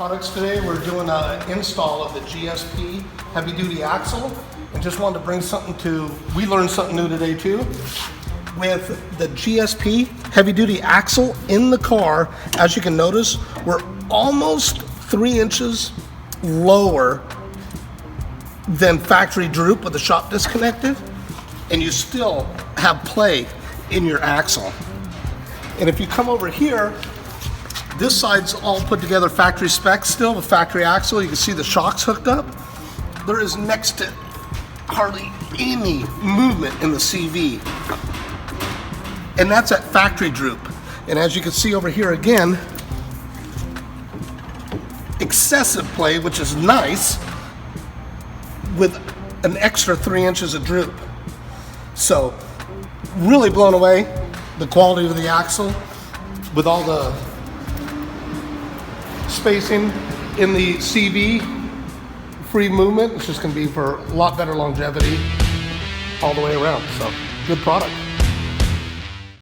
Products today. We're doing an install of the GSP heavy duty axle, and just wanted to bring something we learned something new today too. With the GSP heavy duty axle in the car, as you can notice, we're almost 3 inches lower than factory droop with the shop disconnected, and you still have play in your axle. And if you come over here, this side's all put together factory specs still, the factory axle. You can see the shocks hooked up. There is next to hardly any movement in the CV. And that's at factory droop. And as you can see over here again, excessive play, which is nice, with an extra 3 inches of droop. So, really blown away, the quality of the axle, with all the spacing in the CV, free movement. It's just going to be for a lot better longevity all the way around. So, good product.